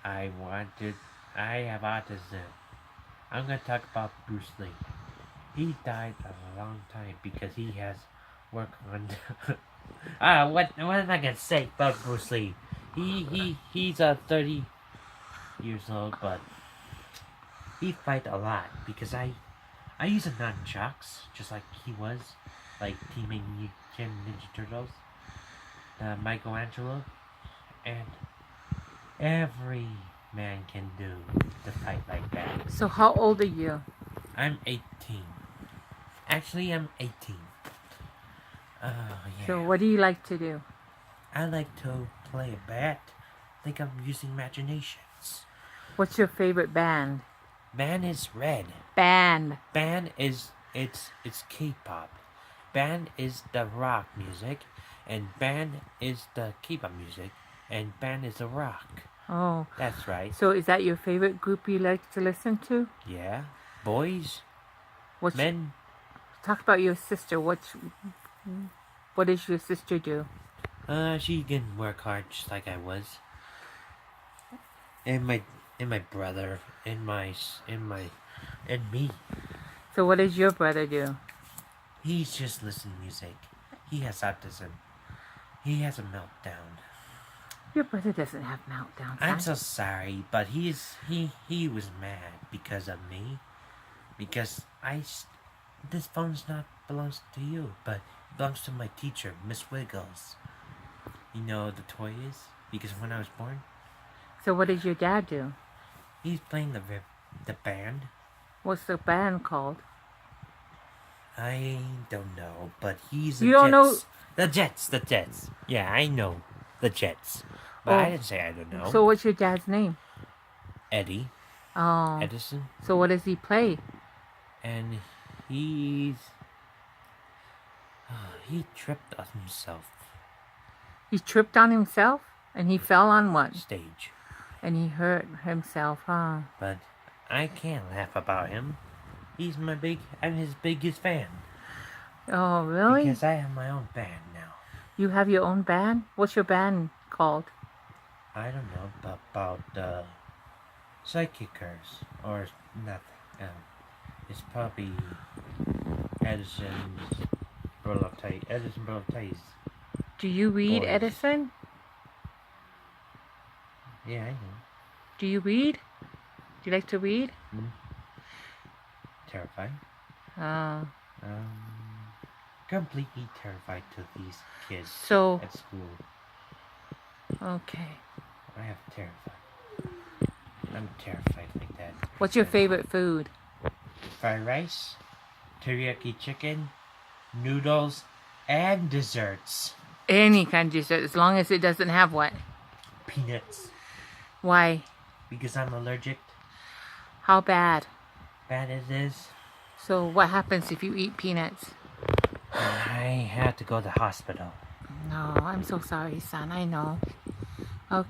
I have autism. I'm gonna talk about Bruce Lee. He died a long time because he has work on. What am I gonna say about Bruce Lee? He's 30 years old, but he fight a lot because I use a nunchucks just like he was, like Teenage Mutant Ninja Turtles, Michelangelo, and every man can do to fight like that. So how old are you? I'm 18. Actually, I'm 18. Oh, yeah. So what do you like to do? I like to play a bat. Think I'm using imaginations. What's your favorite band? Band is red. Band. Band is it's K-pop. Band is the rock music, and band is the K-pop music, and band is the rock. Oh. That's right. So is that your favorite group you like to listen to? Yeah. Boys. What's Men. Talk about your sister. What does your sister do? She can work hard just like I was. And my brother, and me. So what does your brother do? He's just listening to music. He has autism. He has a meltdown. Your brother doesn't have meltdowns. I'm so sorry, but he was mad because of me. Because this phone's not belongs to you, but it belongs to my teacher, Miss Wiggles. You know the toy is? Because when I was born. So what does your dad do? He's playing the band. What's the band called? I don't know, but he's You don't know? The Jets. Yeah, I know the Jets. But I didn't say I don't know. So what's your dad's name? Eddie. Oh. Edison. So what does he play? And he tripped on himself. He tripped on himself? And he fell on what? Stage. And he hurt himself, huh? But I can't laugh about him. I'm his biggest fan. Oh, really? Because I have my own band now. You have your own band? What's your band called? I don't know about Psychicers or nothing. It's probably Edison Burl of Ties. Do you read, Boys. Edison? Yeah, I know. Do you read? Do you like to read? Terrified. Oh. Completely terrified to these kids So, at school. okay. I have terrified. I'm terrified like that. What's your favorite food? Fried rice, teriyaki chicken, noodles, and desserts. Any kind of dessert, as long as it doesn't have what? Peanuts. Why? Because I'm allergic. How bad? Bad as is. So what happens if you eat peanuts? I had to go to the hospital. No, I'm so sorry, son. I know. Okay.